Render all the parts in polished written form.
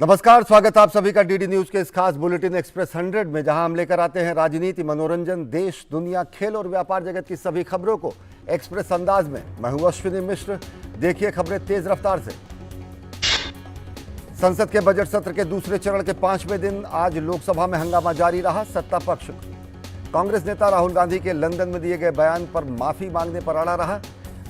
नमस्कार, स्वागत आप सभी का डीडी न्यूज के इस खास बुलेटिन एक्सप्रेस 100 में, जहां हम लेकर आते हैं राजनीति, मनोरंजन, देश, दुनिया, खेल और व्यापार जगत की सभी खबरों को एक्सप्रेस अंदाज में। मैं हूं अश्विनी मिश्र। देखिए खबरें तेज रफ्तार से। संसद के बजट सत्र के दूसरे चरण के 5वें दिन आज लोकसभा में हंगामा जारी रहा। सत्ता पक्ष कांग्रेस नेता राहुल गांधी के लंदन में दिए गए बयान पर माफी मांगने पर अड़ा रहा।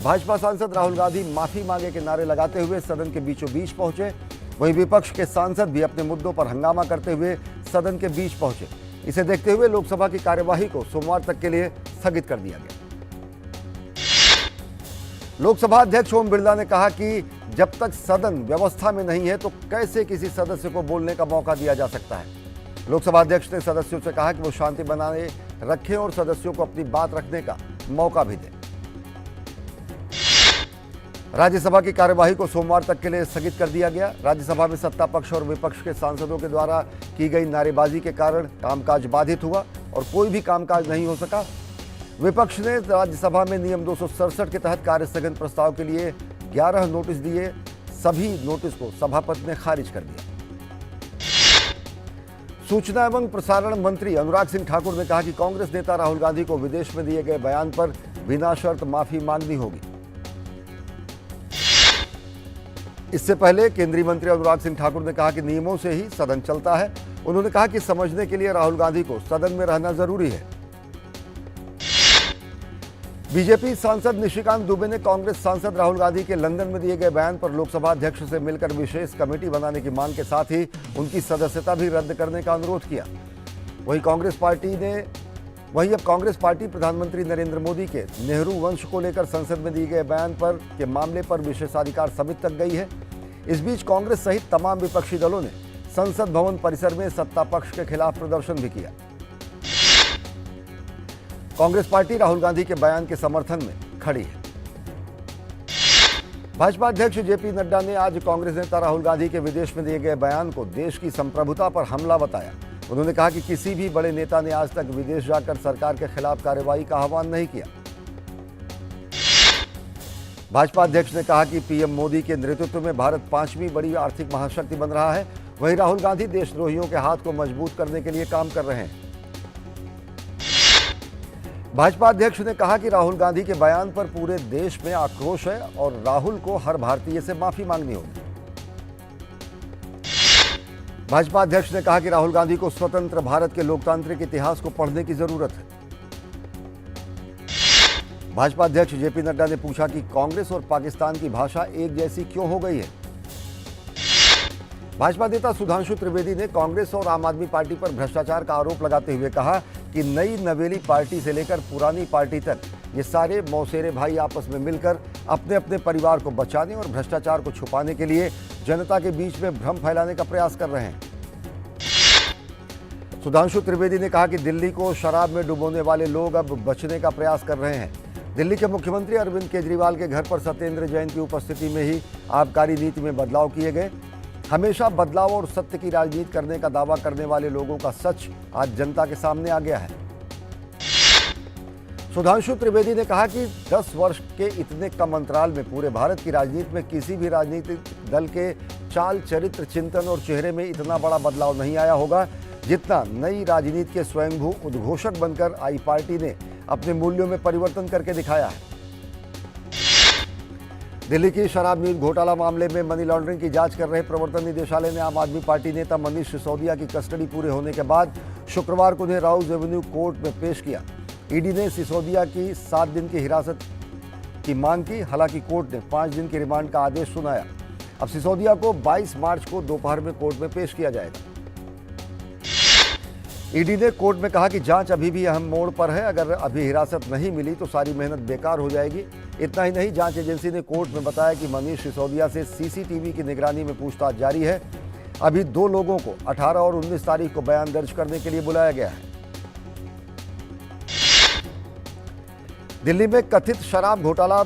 भाजपा सांसद राहुल गांधी माफी मांगे के नारे लगाते हुए सदन के बीचों बीच पहुंचे। वहीं विपक्ष के सांसद भी अपने मुद्दों पर हंगामा करते हुए सदन के बीच पहुंचे। इसे देखते हुए लोकसभा की कार्यवाही को सोमवार तक के लिए स्थगित कर दिया गया। लोकसभा अध्यक्ष ओम बिरला ने कहा कि जब तक सदन व्यवस्था में नहीं है तो कैसे किसी सदस्य को बोलने का मौका दिया जा सकता है। लोकसभा अध्यक्ष ने सदस्यों से कहा कि वो शांति बनाए रखें और सदस्यों को अपनी बात रखने का मौका भी दें। राज्यसभा की कार्यवाही को सोमवार तक के लिए स्थगित कर दिया गया। राज्यसभा में सत्ता पक्ष और विपक्ष के सांसदों के द्वारा की गई नारेबाजी के कारण कामकाज बाधित हुआ और कोई भी कामकाज नहीं हो सका। विपक्ष ने राज्यसभा में नियम 267 के तहत कार्य स्थगन प्रस्ताव के लिए 11 नोटिस दिए। सभी नोटिस को सभापति ने खारिज कर दिया। सूचना एवं प्रसारण मंत्री अनुराग सिंह ठाकुर ने कहा कि कांग्रेस नेता राहुल गांधी को विदेश में दिए गए बयान पर बिना शर्त माफी मांगनी होगी। इससे पहले केंद्रीय मंत्री अनुराग सिंह ठाकुर ने कहा कि नियमों से ही सदन चलता है। उन्होंने कहा कि समझने के लिए राहुल गांधी को सदन में रहना जरूरी है। बीजेपी सांसद निशिकांत दुबे ने कांग्रेस सांसद राहुल गांधी के लंदन में दिए गए बयान पर लोकसभा अध्यक्ष से मिलकर विशेष कमेटी बनाने की मांग के साथ ही उनकी सदस्यता भी रद्द करने का अनुरोध किया। वहीं अब कांग्रेस पार्टी प्रधानमंत्री नरेंद्र मोदी के नेहरू वंश को लेकर संसद में दिए गए बयान के मामले पर विशेषाधिकार समिति तक गई है। इस बीच कांग्रेस सहित तमाम विपक्षी दलों ने संसद भवन परिसर में सत्ता पक्ष के खिलाफ प्रदर्शन भी किया। कांग्रेस पार्टी राहुल गांधी के बयान के समर्थन में खड़ी है। भाजपा अध्यक्ष जेपी नड्डा ने आज कांग्रेस नेता राहुल गांधी के विदेश में दिए गए बयान को देश की संप्रभुता पर हमला बताया। उन्होंने कहा कि किसी भी बड़े नेता ने आज तक विदेश जाकर सरकार के खिलाफ कार्रवाई का आह्वान नहीं किया। भाजपा अध्यक्ष ने कहा कि पीएम मोदी के नेतृत्व में भारत 5वीं बड़ी आर्थिक महाशक्ति बन रहा है। वहीं राहुल गांधी देशद्रोहियों के हाथ को मजबूत करने के लिए काम कर रहे हैं। भाजपा अध्यक्ष ने कहा कि राहुल गांधी के बयान पर पूरे देश में आक्रोश है और राहुल को हर भारतीय से माफी मांगनी होगी। भाजपा अध्यक्ष ने कहा कि राहुल गांधी को स्वतंत्र भारत के लोकतांत्रिक इतिहास को पढ़ने की जरूरत है। भाजपा अध्यक्ष जेपी नड्डा ने पूछा कि कांग्रेस और पाकिस्तान की भाषा एक जैसी क्यों हो गई है। भाजपा नेता सुधांशु त्रिवेदी ने कांग्रेस और आम आदमी पार्टी पर भ्रष्टाचार का आरोप लगाते हुए कहा कि नई नवेली पार्टी से लेकर पुरानी पार्टी तक ये सारे मौसेरे भाई आपस में मिलकर अपने अपने परिवार को बचाने और भ्रष्टाचार को छुपाने के लिए जनता के बीच में भ्रम फैलाने का प्रयास कर रहे हैं। सुधांशु त्रिवेदी ने कहा कि दिल्ली को शराब में डुबोने वाले लोग अब बचने का प्रयास कर रहे हैं। दिल्ली के मुख्यमंत्री अरविंद केजरीवाल के घर पर सत्येंद्र जैन की उपस्थिति में ही आबकारी नीति में बदलाव किए गए। हमेशा बदलाव और सत्य की राजनीति करने का दावा करने वाले लोगों का सच आज जनता के सामने आ गया है। सुधांशु त्रिवेदी ने कहा कि 10 वर्ष के इतने कम अंतराल में पूरे भारत की राजनीति में किसी भी राजनीतिक दल के चाल, चरित्र, चिंतन और चेहरे में इतना बड़ा बदलाव नहीं आया होगा जितना नई राजनीति के स्वयंभू उद्घोषक बनकर आई पार्टी ने अपने मूल्यों में परिवर्तन करके दिखाया है। दिल्ली की शराब नीति घोटाला मामले में मनी लॉन्ड्रिंग की जांच कर रहे प्रवर्तन निदेशालय ने आम आदमी पार्टी नेता मनीष सिसोदिया की कस्टडी पूरे होने के बाद शुक्रवार को उन्हें राउज एवेन्यू कोर्ट में पेश किया। ईडी ने सिसोदिया की 7 दिन की हिरासत की मांग की। हालांकि कोर्ट ने 5 दिन के रिमांड का आदेश सुनाया। अब सिसोदिया को 22 मार्च को दोपहर में कोर्ट में पेश किया जाएगा। ईडी ने कोर्ट में कहा कि जांच अभी भी अहम मोड़ पर है। अगर अभी हिरासत नहीं मिली तो सारी मेहनत बेकार हो जाएगी। इतना ही नहीं, जांच एजेंसी ने कोर्ट में बताया कि मनीष सिसोदिया से सीसीटीवी की निगरानी में पूछताछ जारी है। अभी 2 लोगों को 18 और 19 तारीख को बयान दर्ज करने के लिए बुलाया गया है। दिल्ली में कथित शराब घोटाला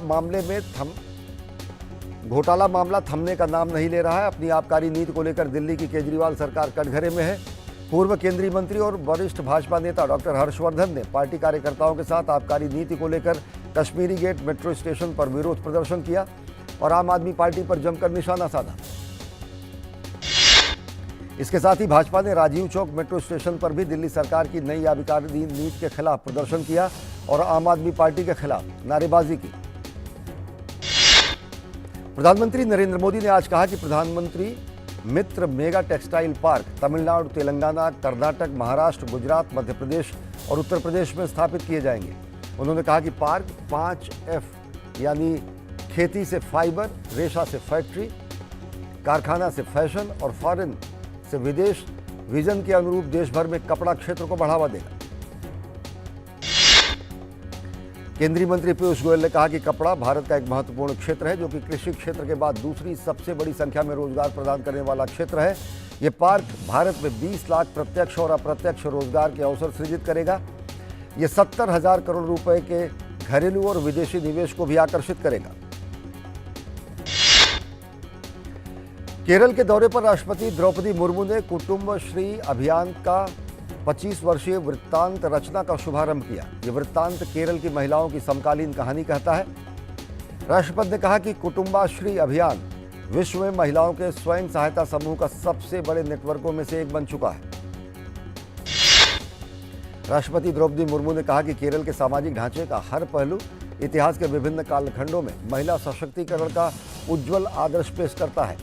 मामला थमने का नाम नहीं ले रहा है। अपनी आबकारी नीति को लेकर दिल्ली की केजरीवाल सरकार कटघरे में है। पूर्व केंद्रीय मंत्री और वरिष्ठ भाजपा नेता डॉक्टर हर्षवर्धन ने पार्टी कार्यकर्ताओं के साथ आबकारी नीति को लेकर कश्मीरी गेट मेट्रो स्टेशन पर विरोध प्रदर्शन किया और आम आदमी पार्टी पर जमकर निशाना साधा। इसके साथ ही भाजपा ने राजीव चौक मेट्रो स्टेशन पर भी दिल्ली सरकार की नई आबकारी नीति के खिलाफ प्रदर्शन किया और आम आदमी पार्टी के खिलाफ नारेबाजी की। प्रधानमंत्री नरेंद्र मोदी ने आज कहा कि प्रधानमंत्री Mitra mega textile park Tamil Nadu, Telangana, Karnataka, Maharashtra, Gujarat, Madhya Pradesh और उत्तर प्रदेश में स्थापित किए जाएंगे। उन्होंने कहा कि पार्क 5F यानी खेती से फाइबर, रेशा से फैक्ट्री, कारखाना से फैशन और फॉरेन से विदेश विजन के अनुरूप देश भर में कपड़ा क्षेत्र को बढ़ावा देगा। केंद्रीय मंत्री पीयूष गोयल ने कहा कि कपड़ा भारत का एक महत्वपूर्ण क्षेत्र है, जो कि कृषि क्षेत्र के बाद दूसरी सबसे बड़ी संख्या में रोजगार प्रदान करने वाला क्षेत्र है। ये पार्क भारत में 20 लाख प्रत्यक्ष और अप्रत्यक्ष रोजगार के अवसर सृजित करेगा। ये 70,000 करोड़ रुपए के घरेलू और विदेशी निवेश को भी आकर्षित करेगा। केरल के दौरे पर राष्ट्रपति द्रौपदी मुर्मू ने कुटुंबश्री अभियान का 25 वर्षीय वृत्तांत रचना का शुभारंभ किया। ये वृत्तांत केरल की महिलाओं की समकालीन कहानी कहता है। राष्ट्रपति ने कहा कि कुटुंबाश्री अभियान विश्व में महिलाओं के स्वयं सहायता समूह का सबसे बड़े नेटवर्कों में से एक बन चुका है। राष्ट्रपति द्रौपदी मुर्मू ने कहा कि केरल के सामाजिक ढांचे का हर पहलू इतिहास के विभिन्न कालखंडों में महिला सशक्तिकरण का उज्जवल आदर्श पेश करता है।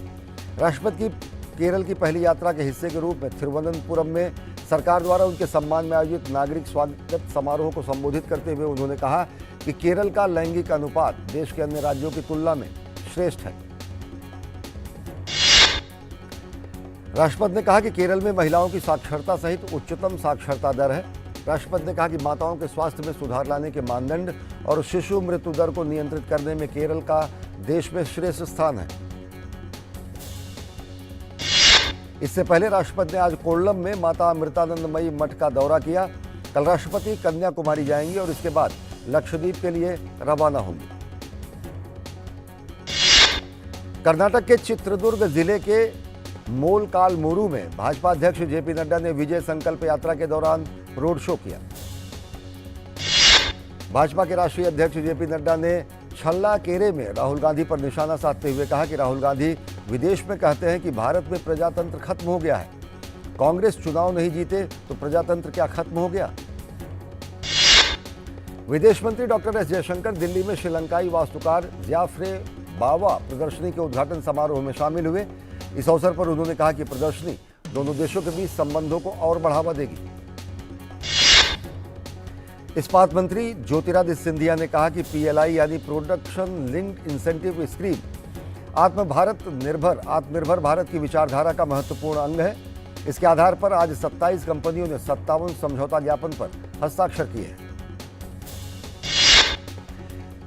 राष्ट्रपति की केरल की पहली यात्रा के हिस्से के रूप में तिरुवनंतपुरम में सरकार द्वारा उनके सम्मान में आयोजित नागरिक स्वागत समारोह को संबोधित करते हुए उन्होंने कहा कि केरल का लैंगिक अनुपात देश के अन्य राज्यों की तुलना में श्रेष्ठ है। राष्ट्रपति ने कहा कि केरल में महिलाओं की साक्षरता सहित उच्चतम साक्षरता दर है। राष्ट्रपति ने कहा कि माताओं के स्वास्थ्य में सुधार लाने के मानदंड और शिशु मृत्यु दर को नियंत्रित करने में केरल का देश में श्रेष्ठ स्थान है। इससे पहले राष्ट्रपति ने आज कोल्लम में माता अमृतानंदमयी मठ का दौरा किया। कल राष्ट्रपति कन्याकुमारी जाएंगे और इसके बाद लक्षद्वीप के लिए रवाना होंगे। कर्नाटक के चित्रदुर्ग जिले के मोलकालमूरू में भाजपा अध्यक्ष जेपी नड्डा ने विजय संकल्प यात्रा के दौरान रोड शो किया। भाजपा के राष्ट्रीय अध्यक्ष जेपी नड्डा ने छल्लाकेरे में राहुल गांधी पर निशाना साधते हुए कहा कि राहुल गांधी विदेश में कहते हैं कि भारत में प्रजातंत्र खत्म हो गया है। कांग्रेस चुनाव नहीं जीते तो प्रजातंत्र क्या खत्म हो गया? विदेश मंत्री डॉक्टर एस जयशंकर दिल्ली में श्रीलंकाई वास्तुकार ज़ियाफ्रे बावा प्रदर्शनी के उद्घाटन समारोह में शामिल हुए। इस अवसर पर उन्होंने कहा कि प्रदर्शनी दोनों देशों के बीच संबंधों को और बढ़ावा देगी। इस्पात मंत्री ज्योतिरादित्य सिंधिया ने कहा कि पीएलआई यानी प्रोडक्शन लिंक्ड इंसेंटिव स्कीम आत्मनिर्भर भारत की विचारधारा का महत्वपूर्ण अंग है। इसके आधार पर आज 27 कंपनियों ने 57 समझौता ज्ञापन पर हस्ताक्षर किए हैं।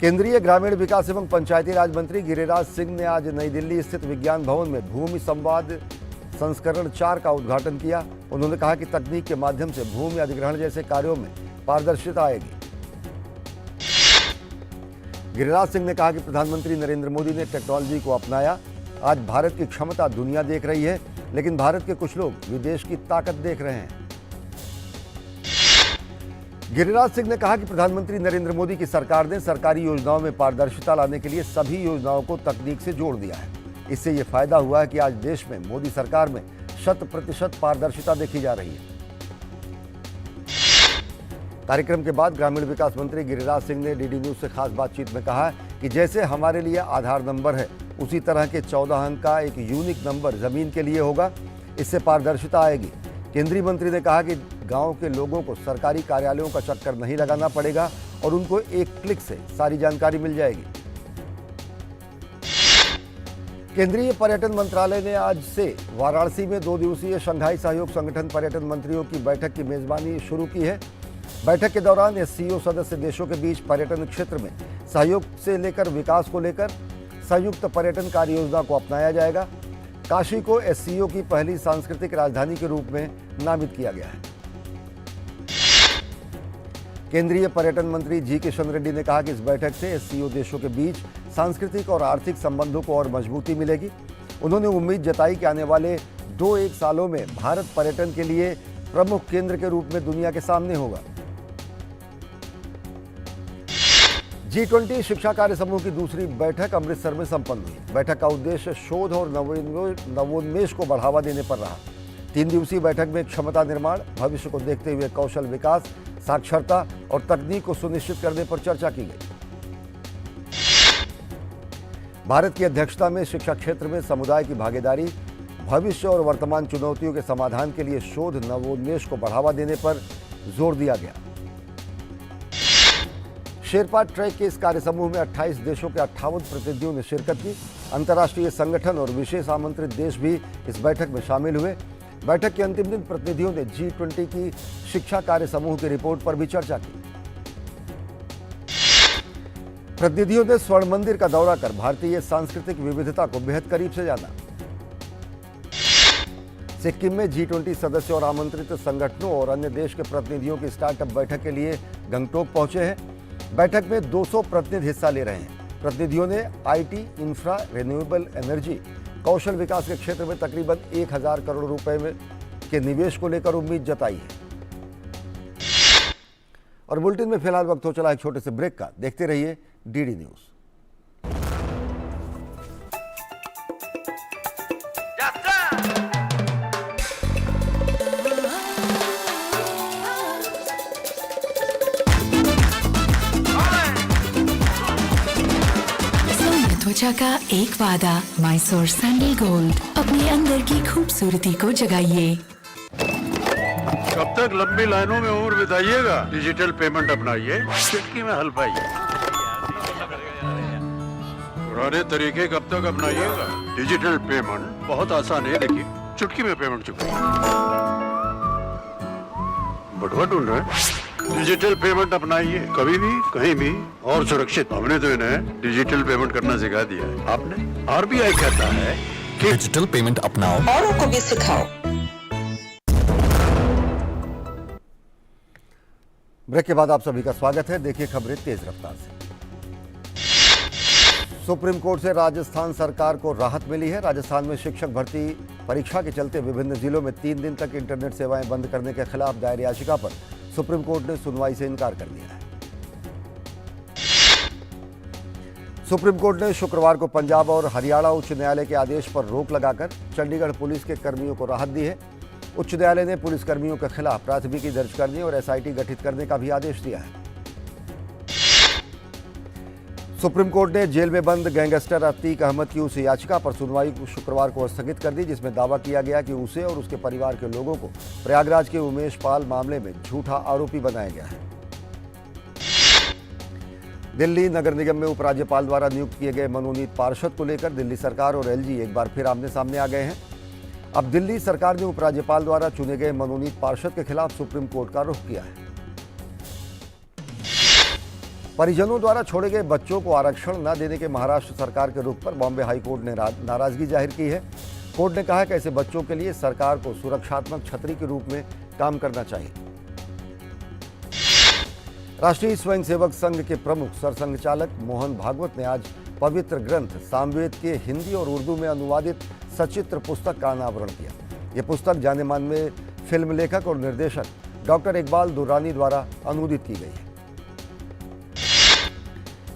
केंद्रीय ग्रामीण विकास एवं पंचायती राज मंत्री गिरिराज सिंह ने आज नई दिल्ली स्थित विज्ञान भवन में भूमि संवाद संस्करण 4 का उद्घाटन किया। उन्होंने कहा कि तकनीक के माध्यम से भूमि अधिग्रहण जैसे कार्यों में पारदर्शिता आएगी। गिरिराज सिंह ने कहा कि प्रधानमंत्री नरेंद्र मोदी ने टेक्नोलॉजी को अपनाया। आज भारत की क्षमता दुनिया देख रही है, लेकिन भारत के कुछ लोग विदेश की ताकत देख रहे हैं। गिरिराज सिंह ने कहा कि प्रधानमंत्री नरेंद्र मोदी की सरकार ने सरकारी योजनाओं में पारदर्शिता लाने के लिए सभी योजनाओं को तकनीक से जोड़ दिया है। इससे ये फायदा हुआ है कि आज देश में मोदी सरकार में 100% पारदर्शिता देखी जा रही है। कार्यक्रम के बाद ग्रामीण विकास मंत्री गिरिराज सिंह ने डीडी न्यूज से खास बातचीत में कहा कि जैसे हमारे लिए आधार नंबर है, उसी तरह के 14 अंक का एक यूनिक नंबर जमीन के लिए होगा। इससे पारदर्शिता आएगी। केंद्रीय मंत्री ने कहा कि गांव के लोगों को सरकारी कार्यालयों का चक्कर नहीं लगाना पड़ेगा और उनको एक क्लिक से सारी जानकारी मिल जाएगी। केंद्रीय पर्यटन मंत्रालय ने आज से वाराणसी में 2 दिवसीय शंघाई सहयोग संगठन पर्यटन मंत्रियों की बैठक की मेजबानी शुरू की है। बैठक के दौरान एससीओ सदस्य देशों के बीच पर्यटन क्षेत्र में सहयोग से लेकर विकास को लेकर संयुक्त पर्यटन कार्य योजना को अपनाया जाएगा। काशी को एससीओ की पहली सांस्कृतिक राजधानी के रूप में नामित किया गया है। केंद्रीय पर्यटन मंत्री जी किशन रेड्डी ने कहा कि इस बैठक से एससीओ देशों के बीच सांस्कृतिक और आर्थिक संबंधों को और मजबूती मिलेगी। उन्होंने उम्मीद जताई कि आने वाले 2-1 सालों में भारत पर्यटन के लिए प्रमुख केंद्र के रूप में दुनिया के सामने होगा। G20 शिक्षा कार्य समूह की दूसरी बैठक अमृतसर में संपन्न हुई। बैठक का उद्देश्य शोध और नवोन्मेष को बढ़ावा देने पर रहा। 3 दिवसीय बैठक में क्षमता निर्माण, भविष्य को देखते हुए कौशल विकास, साक्षरता और तकनीक को सुनिश्चित करने पर चर्चा की गई। भारत की अध्यक्षता में शिक्षा क्षेत्र में समुदाय की भागीदारी, भविष्य और वर्तमान चुनौतियों के समाधान के लिए शोध नवोन्मेष को बढ़ावा देने पर जोर दिया गया। शेरपा ट्रैक के इस कार्यसमूह में 28 देशों के 58 प्रतिनिधियों ने शिरकत की। अंतर्राष्ट्रीय संगठन और विशेष आमंत्रित देश भी इस बैठक में शामिल हुए। बैठक के अंतिम दिन प्रतिनिधियों ने G20 की शिक्षा कार्य समूह की रिपोर्ट पर भी चर्चा की। प्रतिनिधियों ने स्वर्ण मंदिर का दौरा कर भारतीय सांस्कृतिक विविधता को बेहद करीब से जाना। सिक्किम में G20 सदस्य और आमंत्रित संगठनों और अन्य देश के प्रतिनिधियों की स्टार्टअप बैठक के लिए गंगटोक पहुंचे हैं। बैठक में 200 प्रतिनिधि हिस्सा ले रहे हैं। प्रतिनिधियों ने IT, इंफ्रा, रिन्यूएबल एनर्जी, कौशल विकास के क्षेत्र में तकरीबन 1000 करोड़ रुपए के निवेश को लेकर उम्मीद जताई है। और बुलेटिन में फिलहाल वक्त हो चला एक छोटे से ब्रेक का। देखते रहिए DD न्यूज। त्वचा का एक वादा, मैसूर सैंडल गोल्ड। अपने अंदर की खूबसूरती को जगाइए। कब तक लंबी लाइनों में उम्र बिताइएगा? डिजिटल पेमेंट अपनाइए, चुटकी में हल पाइए। पुराने तरीके कब तक अपनाइएगा? डिजिटल पेमेंट बहुत आसान है, देखिए चुटकी में पेमेंट चुकाइए। बटुआ ढूंढ रहे हैं? डिजिटल पेमेंट अपनाइए, कभी भी कहीं भी और सुरक्षित। हमने तो इन्हें डिजिटल पेमेंट करना सिखा दिया है। आपने? RBI कहता है कि डिजिटल पेमेंट अपनाओ, औरों को भी सिखाओ। ब्रेक के बाद आप सभी का स्वागत है। देखिए खबरें तेज रफ्तार से। सुप्रीम कोर्ट से राजस्थान सरकार को राहत मिली है। राजस्थान में शिक्षक भर्ती परीक्षा के चलते विभिन्न जिलों में 3 दिन तक इंटरनेट सेवाएं बंद करने के खिलाफ दायर याचिका पर सुप्रीम कोर्ट ने सुनवाई से इनकार कर दिया है। सुप्रीम कोर्ट ने शुक्रवार को पंजाब और हरियाणा उच्च न्यायालय के आदेश पर रोक लगाकर चंडीगढ़ पुलिस के कर्मियों को राहत दी है। उच्च न्यायालय ने पुलिस कर्मियों के खिलाफ प्राथमिकी दर्ज करने और SIT गठित करने का भी आदेश दिया है। सुप्रीम कोर्ट ने जेल में बंद गैंगस्टर अतीक अहमद की उस याचिका पर सुनवाई शुक्रवार को स्थगित कर दी जिसमें दावा किया गया कि उसे और उसके परिवार के लोगों को प्रयागराज के उमेश पाल मामले में झूठा आरोपी बनाया गया है। दिल्ली नगर निगम में उपराज्यपाल द्वारा नियुक्त किए गए मनोनीत पार्षद को लेकर दिल्ली सरकार और LG एक बार फिर आमने सामने आ गए हैं। अब दिल्ली सरकार ने उपराज्यपाल द्वारा चुने गए मनोनीत पार्षद के खिलाफ सुप्रीम कोर्ट का रुख किया है। परिजनों द्वारा छोड़े गए बच्चों को आरक्षण न देने के महाराष्ट्र सरकार के रुख पर बॉम्बे हाईकोर्ट ने नाराजगी जाहिर की है। कोर्ट ने कहा कि ऐसे बच्चों के लिए सरकार को सुरक्षात्मक छतरी के रूप में काम करना चाहिए। राष्ट्रीय स्वयंसेवक संघ के प्रमुख सरसंघचालक मोहन भागवत ने आज पवित्र ग्रंथ सामवेद के हिंदी और उर्दू में अनुवादित सचित्र पुस्तक का अनावरण किया। यह पुस्तक जानेमाने फिल्म लेखक और निर्देशक डॉक्टर इकबाल दुर्रानी द्वारा अनुदित की गई है।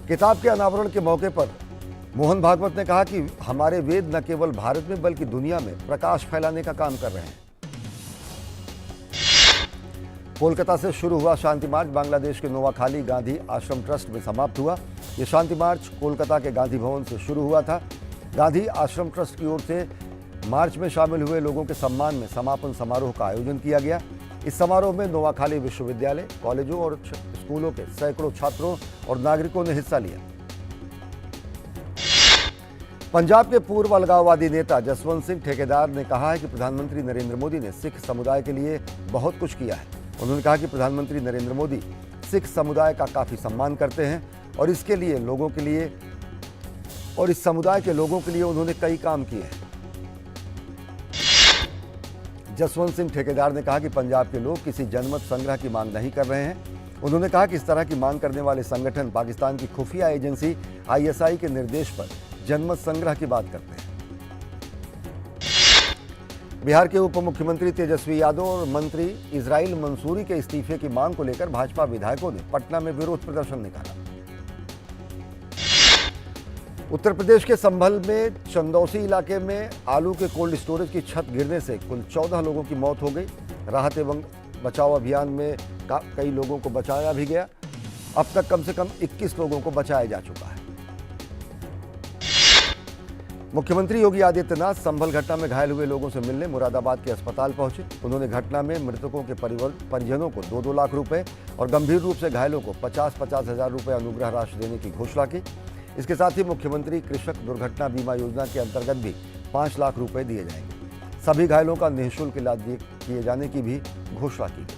किताब के अनावरण के मौके पर मोहन भागवत ने कहा कि हमारे वेद न केवल भारत में बल्कि दुनिया में प्रकाश फैलाने का काम कर रहे हैं। कोलकाता से शुरू हुआ शांति मार्च बांग्लादेश के नोवाखाली गांधी आश्रम ट्रस्ट में समाप्त हुआ। यह शांति मार्च कोलकाता के गांधी भवन से शुरू हुआ था। गांधी आश्रम ट्रस्ट की ओर से मार्च में शामिल हुए लोगों के सम्मान में समापन समारोह का आयोजन किया गया। इस समारोह में नोवाखाली विश्वविद्यालय, कॉलेजों और स्कूलों के सैकड़ों छात्रों और नागरिकों ने हिस्सा लिया। पंजाब के पूर्व अलगाववादी नेता जसवंत सिंह ठेकेदार ने कहा है कि प्रधानमंत्री नरेंद्र मोदी ने सिख समुदाय के लिए बहुत कुछ किया है। उन्होंने कहा कि प्रधानमंत्री नरेंद्र मोदी सिख समुदाय का काफी सम्मान करते हैं और इस समुदाय के लोगों के लिए उन्होंने कई काम किए हैं। जसवंत सिंह ठेकेदार ने कहा कि पंजाब के लोग किसी जनमत संग्रह की मांग नहीं कर रहे हैं। उन्होंने कहा कि इस तरह की मांग करने वाले संगठन पाकिस्तान की खुफिया एजेंसी ISI के निर्देश पर जनमत संग्रह की बात करते हैं। बिहार के उप मुख्यमंत्री तेजस्वी यादव और मंत्री इजराइल मंसूरी के इस्तीफे की मांग को लेकर भाजपा विधायकों ने पटना में विरोध प्रदर्शन निकाला। उत्तर प्रदेश के संभल में चंदौसी इलाके में आलू के कोल्ड स्टोरेज की छत गिरने से कुल 14 लोगों की मौत हो गई। राहत एवं बचाव अभियान में कई लोगों को बचाया भी गया। अब तक कम से कम 21 लोगों को बचाया जा चुका है। मुख्यमंत्री योगी आदित्यनाथ संभल घटना में घायल हुए लोगों से मिलने मुरादाबाद के अस्पताल पहुंचे। उन्होंने घटना में मृतकों के परिजनों को 2-2 लाख रुपए और गंभीर रूप से घायलों को 50-50 हजार रुपए अनुग्रह राशि देने की घोषणा की। इसके साथ ही मुख्यमंत्री कृषक दुर्घटना बीमा योजना के अंतर्गत भी 5 लाख रुपए दिए जाएंगे। सभी घायलों का निःशुल्क इलाज किए जाने की भी घोषणा की गई।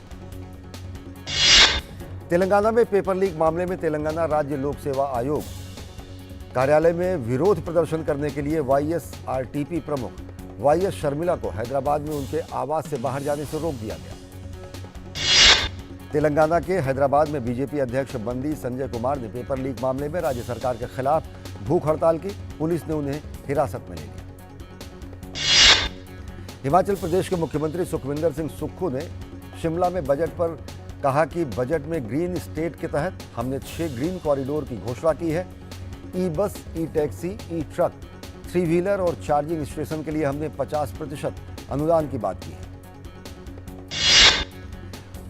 तेलंगाना में पेपर लीक मामले में तेलंगाना राज्य लोक सेवा आयोग कार्यालय में विरोध प्रदर्शन करने के लिए वाईएसआरटीपी प्रमुख वाईएस शर्मिला को हैदराबाद में उनके आवास से बाहर जाने से रोक दिया गया। तेलंगाना के हैदराबाद में बीजेपी अध्यक्ष बंदी संजय कुमार ने पेपर लीक मामले में राज्य सरकार के खिलाफ भूख हड़ताल की। पुलिस ने उन्हें हिरासत में ले लिया। हिमाचल प्रदेश के मुख्यमंत्री सुखविंदर सिंह सुक्खू ने शिमला में बजट पर कहा कि बजट में ग्रीन स्टेट के तहत हमने 6 ग्रीन कॉरिडोर की घोषणा की है। ई बस, ई टैक्सी, ई ट्रक, 3 व्हीलर और चार्जिंग स्टेशन के लिए हमने 50% अनुदान की बात की है।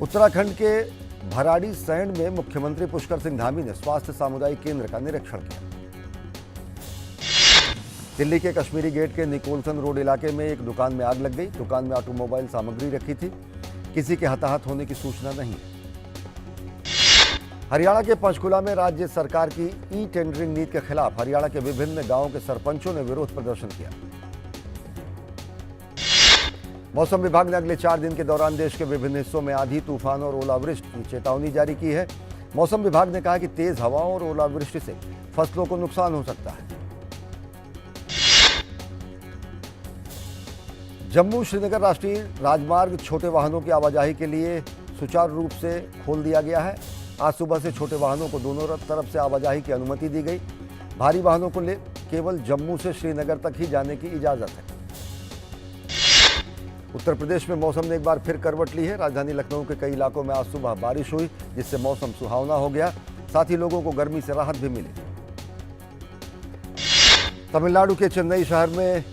उत्तराखंड के भराड़ी सैंड में मुख्यमंत्री पुष्कर सिंह धामी ने स्वास्थ्य सामुदायिक केंद्र का निरीक्षण किया। दिल्ली के कश्मीरी गेट के निकोलसन रोड इलाके में एक दुकान में आग लग गई। दुकान में ऑटोमोबाइल सामग्री रखी थी। किसी के हताहत होने की सूचना नहीं है। हरियाणा के पंचकुला में राज्य सरकार की ई टेंडरिंग नीति के खिलाफ हरियाणा के विभिन्न गांवों के सरपंचों ने विरोध प्रदर्शन किया। मौसम विभाग ने अगले 4 दिन के दौरान देश के विभिन्न हिस्सों में आंधी, तूफान और ओलावृष्टि की चेतावनी जारी की है। मौसम विभाग ने कहा कि तेज हवाओं और ओलावृष्टि से फसलों को नुकसान हो सकता है। जम्मू श्रीनगर राष्ट्रीय राजमार्ग छोटे वाहनों की आवाजाही के लिए सुचारू रूप से खोल दिया गया है। आज सुबह से छोटे वाहनों को दोनों तरफ से आवाजाही की अनुमति दी गई। भारी वाहनों को केवल जम्मू से श्रीनगर तक ही जाने की इजाजत है। उत्तर प्रदेश में मौसम ने एक बार फिर करवट ली है। राजधानी लखनऊ के कई इलाकों में आज सुबह बारिश हुई, जिससे मौसम सुहावना हो गया। साथ ही लोगों को गर्मी से राहत भी मिली। तमिलनाडु के चेन्नई शहर में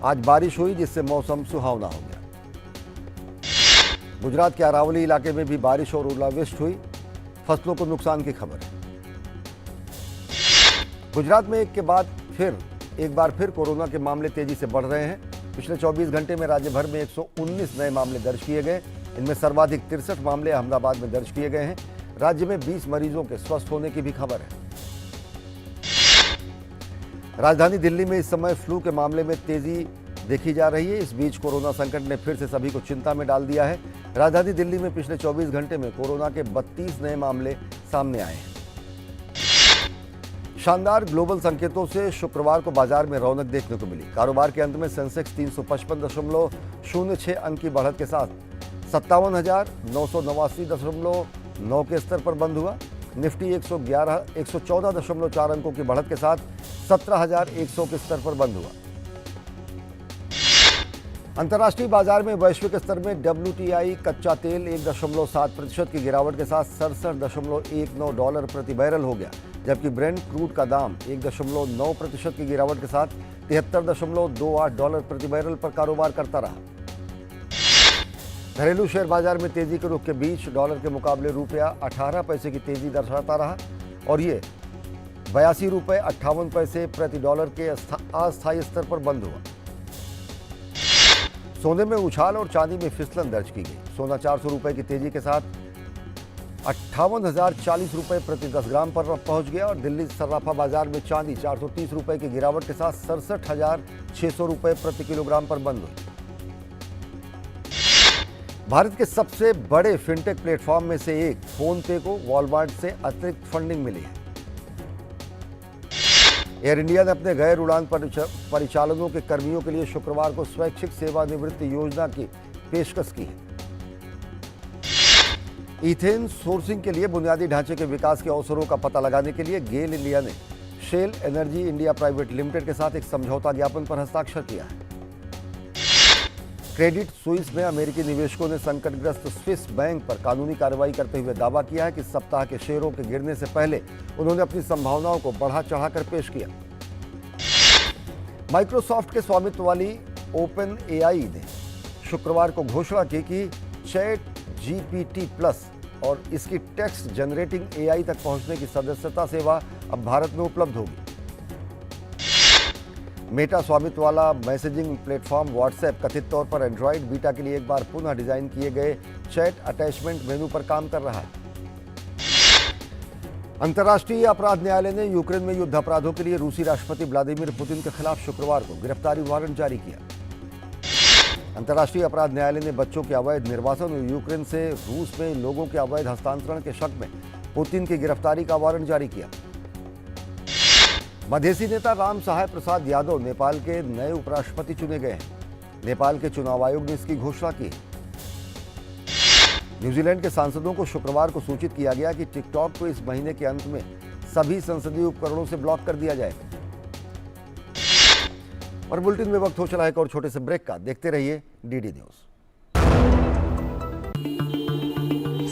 आज बारिश हुई, जिससे मौसम सुहावना हो गया। गुजरात के अरावली इलाके में भी बारिश और ओलावृष्टि हुई। फसलों को नुकसान की खबर है। गुजरात में एक बार फिर कोरोना के मामले तेजी से बढ़ रहे हैं। पिछले 24 घंटे में राज्य भर में 119 नए मामले दर्ज किए गए। इनमें सर्वाधिक 63 मामले अहमदाबाद में दर्ज किए गए हैं। राज्य में 20 मरीजों के स्वस्थ होने की भी खबर है। राजधानी दिल्ली में इस समय फ्लू के मामले में तेजी देखी जा रही है। इस बीच कोरोना संकट ने फिर से सभी को चिंता में डाल दिया है। राजधानी दिल्ली में पिछले 24 घंटे में कोरोना के 32 नए मामले सामने आए हैं। शानदार ग्लोबल संकेतों से शुक्रवार को बाजार में रौनक देखने को मिली। कारोबार के अंत में सेंसेक्स 355.06 अंक की बढ़त के साथ 57,989.9 के स्तर पर बंद हुआ। निफ्टी 114.4 अंकों की बढ़त के साथ 17,100 के स्तर पर बंद हुआ। अंतर्राष्ट्रीय बाजार में वैश्विक स्तर में WTI कच्चा तेल 1.7% की गिरावट के साथ $67.19 प्रति बैरल हो गया, जबकि ब्रेंट क्रूड का दाम 1.9% की गिरावट के साथ $73.28 प्रति बैरल पर कारोबार करता रहा। घरेलू शेयर बाजार में तेजी के रुख के बीच डॉलर के मुकाबले रुपया 18 पैसे की तेजी दर्शाता रहा और ये 82 रुपये 58 पैसे प्रति डॉलर के अस्थायी स्तर पर बंद हुआ। सोने में उछाल और चांदी में फिसलन दर्ज की गई। सोना 400 रुपये की तेजी के साथ 58,040 रुपये प्रति 10 ग्राम पर पहुंच गया और दिल्ली सर्राफा बाजार में चांदी 430 रुपये की गिरावट के साथ 67,600 रुपये प्रति किलोग्राम पर बंद हुई। भारत के सबसे बड़े फिनटेक प्लेटफॉर्म में से एक फोनपे को वॉलमार्ट से अतिरिक्त फंडिंग मिली है। एयर इंडिया ने अपने गैर उड़ान परिचालनों के कर्मियों के लिए शुक्रवार को स्वैच्छिक सेवानिवृत्ति योजना की पेशकश की है। ईथेन सोर्सिंग के लिए बुनियादी ढांचे के विकास के अवसरों का पता लगाने के लिए गेल इंडिया ने Shell Energy India Private Limited के साथ एक समझौता ज्ञापन पर हस्ताक्षर किया है। क्रेडिट स्विस में अमेरिकी निवेशकों ने संकटग्रस्त स्विस बैंक पर कानूनी कार्रवाई करते हुए दावा किया है कि सप्ताह के शेयरों के गिरने से पहले उन्होंने अपनी संभावनाओं को बढ़ा चढ़ाकर पेश किया। माइक्रोसॉफ्ट के स्वामित्व वाली ओपन एआई ने शुक्रवार को घोषणा की कि ChatGPT+ और इसकी टेक्स्ट जनरेटिंग एआई तक पहुंचने की सदस्यता सेवा अब भारत में उपलब्ध होगी। मेटा स्वामित्व वाला मैसेजिंग प्लेटफॉर्म व्हाट्सएप कथित तौर पर एंड्रॉइड बीटा के लिए एक बार पुनः डिजाइन किए गए चैट अटैचमेंट मेनू पर काम कर रहा है। अंतर्राष्ट्रीय अपराध न्यायालय ने यूक्रेन में युद्ध अपराधों के लिए रूसी राष्ट्रपति व्लादिमीर पुतिन के खिलाफ शुक्रवार को गिरफ्तारी वारंट जारी किया। अंतर्राष्ट्रीय अपराध न्यायालय ने बच्चों के अवैध निर्वासन और यूक्रेन से रूस में लोगों के अवैध हस्तांतरण के शक में पुतिन की गिरफ्तारी का वारंट जारी किया। मधेसी नेता राम सहाय प्रसाद यादव नेपाल के नए उपराष्ट्रपति चुने गए हैं। नेपाल के चुनाव आयोग ने इसकी घोषणा की। न्यूजीलैंड के सांसदों को शुक्रवार को सूचित किया गया कि टिकटॉक को इस महीने के अंत में सभी संसदीय उपकरणों से ब्लॉक कर दिया जाएगा। और बुलेटिन में वक्त हो चला है एक और छोटे से ब्रेक का। देखते रहिए डीडी न्यूज।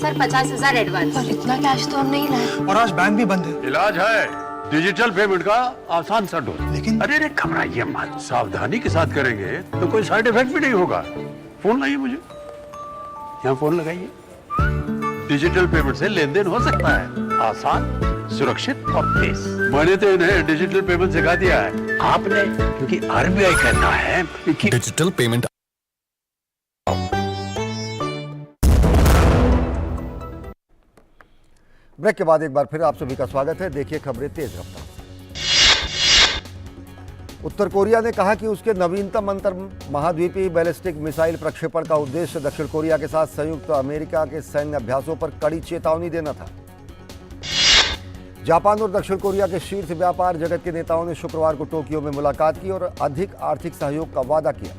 Sir 50,000 advance. पर इतना कैश तो हम नहीं लाए और आज बैंक भी बंद है। इलाज है डिजिटल पेमेंट का आसान सा ढूंढ। लेकिन अरे घबराइए मत, सावधानी के साथ करेंगे तो कोई साइड इफेक्ट भी नहीं होगा। फोन लाइए मुझे, यहाँ फोन लगाइए। डिजिटल पेमेंट से लेन देन हो सकता है आसान, सुरक्षित और तेज। मैंने तो इन्हें डिजिटल पेमेंट सिखा दिया है आपने, क्योंकि RBI कहता है कि डिजिटल पेमेंट। ब्रेक के बाद एक बार फिर आप सभी का स्वागत है। देखिए खबरें तेज रफ्तार से। उत्तर कोरिया ने कहा कि उसके नवीनतम अंतर महाद्वीपीय बैलिस्टिक मिसाइल प्रक्षेपण का उद्देश्य दक्षिण कोरिया के साथ संयुक्त अमेरिका के सैन्य अभ्यासों पर कड़ी चेतावनी देना था। जापान और दक्षिण कोरिया के शीर्ष व्यापार जगत के नेताओं ने शुक्रवार को टोक्यो में मुलाकात की और अधिक आर्थिक सहयोग का वादा किया।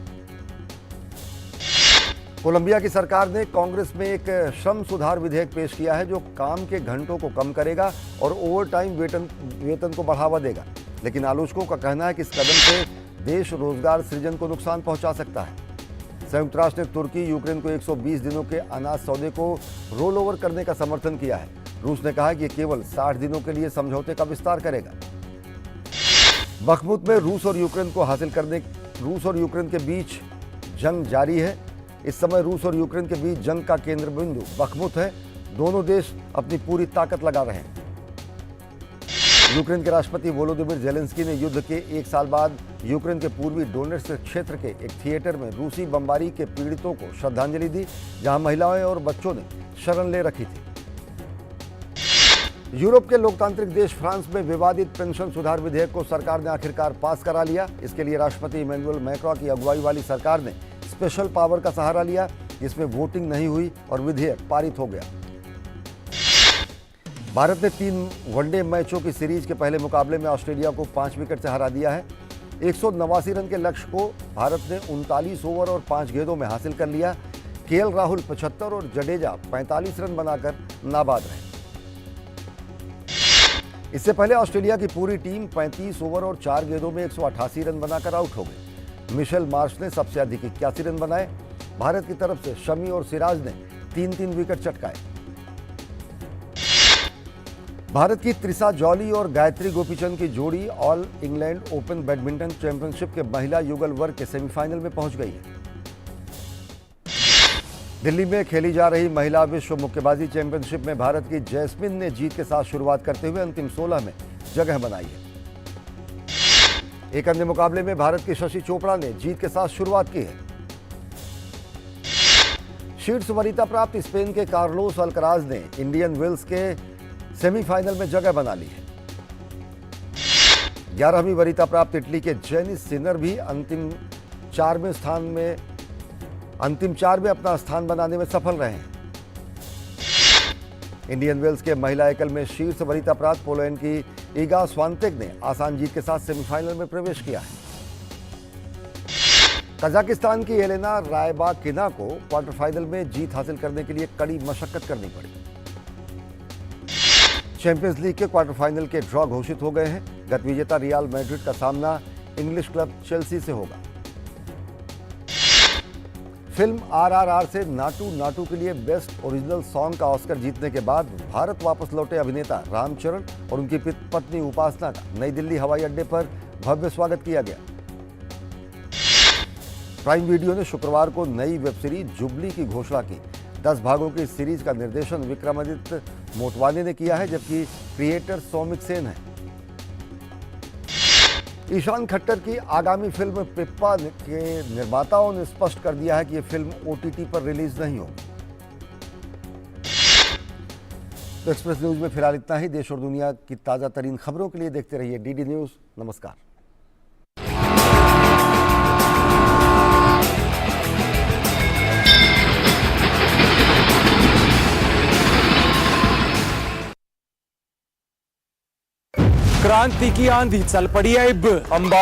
कोलंबिया की सरकार ने कांग्रेस में एक श्रम सुधार विधेयक पेश किया है जो काम के घंटों को कम करेगा और ओवरटाइम वेतन को बढ़ावा देगा, लेकिन आलोचकों का कहना है कि इस कदम से देश रोजगार सृजन को नुकसान पहुंचा सकता है। संयुक्त राष्ट्र ने तुर्की यूक्रेन को 120 दिनों के अनाज सौदे को रोल ओवर करने का समर्थन किया है। रूस ने कहा है कि केवल 60 दिनों के लिए समझौते का विस्तार करेगा। बखमुत में रूस और यूक्रेन के बीच जंग जारी है। इस समय रूस और यूक्रेन के बीच जंग का केंद्र बिंदु बखमुत है। दोनों देश अपनी पूरी ताकत लगा रहे हैं। यूक्रेन के राष्ट्रपति वोलोदिमीर जेलेंस्की ने युद्ध के एक साल बाद यूक्रेन के पूर्वी डोनेट्स्क क्षेत्र के एक थिएटर में रूसी बमबारी के पीड़ितों को श्रद्धांजलि दी, जहां महिलाएं और बच्चों ने शरण ले रखी थी। यूरोप के लोकतांत्रिक देश फ्रांस में विवादित पेंशन सुधार विधेयक को सरकार ने आखिरकार पास करा लिया। इसके लिए राष्ट्रपति इमैनुअल मैक्रों की अगुवाई वाली सरकार ने स्पेशल पावर का सहारा लिया, जिसमें वोटिंग नहीं हुई और विधेयक पारित हो गया। भारत ने 3 वनडे मैचों की सीरीज के पहले मुकाबले में ऑस्ट्रेलिया को 5 विकेट से हरा दिया है। 189 रन के लक्ष्य को भारत ने 39 ओवर और 5 गेंदों में हासिल कर लिया। केएल राहुल 75 और जडेजा 45 रन बनाकर नाबाद रहे। इससे पहले ऑस्ट्रेलिया की पूरी टीम 35 ओवर और 4 गेंदों में 188 रन बनाकर आउट हो गई। मिशेल मार्श ने सबसे अधिक 81 रन बनाए। भारत की तरफ से शमी और सिराज ने 3-3 विकेट चटकाए। भारत की त्रिसा जॉली और गायत्री गोपीचंद की जोड़ी all England open badminton championship के महिला युगल वर्ग के सेमीफाइनल में पहुंच गई है। दिल्ली में खेली जा रही महिला विश्व मुक्केबाजी चैंपियनशिप में भारत की जैस्मिन ने जीत के साथ शुरुआत करते हुए अंतिम 16 में जगह बनाई है। एक अन्य मुकाबले में भारत की शशि चोपड़ा ने जीत के साथ शुरुआत की है। शीर्ष वरीयता प्राप्त स्पेन के कार्लोस अल्कराज ने इंडियन वेल्स के सेमीफाइनल में जगह बना ली है। 11वीं वरीयता प्राप्त इटली के जेनिस सिनर भी अंतिम चार में अपना स्थान बनाने में सफल रहे हैं। इंडियन वेल्स के महिला एकल में शीर्ष वरीयता प्राप्त पोलैंड की ईगा स्वांतेक ने आसान जीत के साथ सेमीफाइनल में प्रवेश किया है। कजाकिस्तान की एलेना रायबाकिना को क्वार्टर फाइनल में जीत हासिल करने के लिए कड़ी मशक्कत करनी पड़ी। चैंपियंस लीग के क्वार्टर फाइनल के ड्रॉ घोषित हो गए हैं। गत विजेता रियल मैड्रिड का सामना इंग्लिश क्लब चेल्सी से होगा। फिल्म RRR से नाटू नाटू के लिए बेस्ट ओरिजिनल सॉन्ग का ऑस्कर जीतने के बाद भारत वापस लौटे अभिनेता रामचरण और उनकी पत्नी उपासना का नई दिल्ली हवाई अड्डे पर भव्य स्वागत किया गया। प्राइम वीडियो ने शुक्रवार को नई वेब सीरीज जुबली की घोषणा की। 10 भागों की इस सीरीज का निर्देशन विक्रमादित्य मोटवानी ने किया है, जबकि क्रिएटर सौमिक सेन है। ईशान खट्टर की आगामी फिल्म पिप्पा के निर्माताओं ने स्पष्ट कर दिया है कि यह फिल्म OTT पर रिलीज नहीं होगी। तो एक्सप्रेस न्यूज में फिलहाल इतना ही। देश और दुनिया की ताजा तरीन खबरों के लिए देखते रहिए DD न्यूज। नमस्कार। क्रांति की आंधी चल पड़ी है। अब अंबाला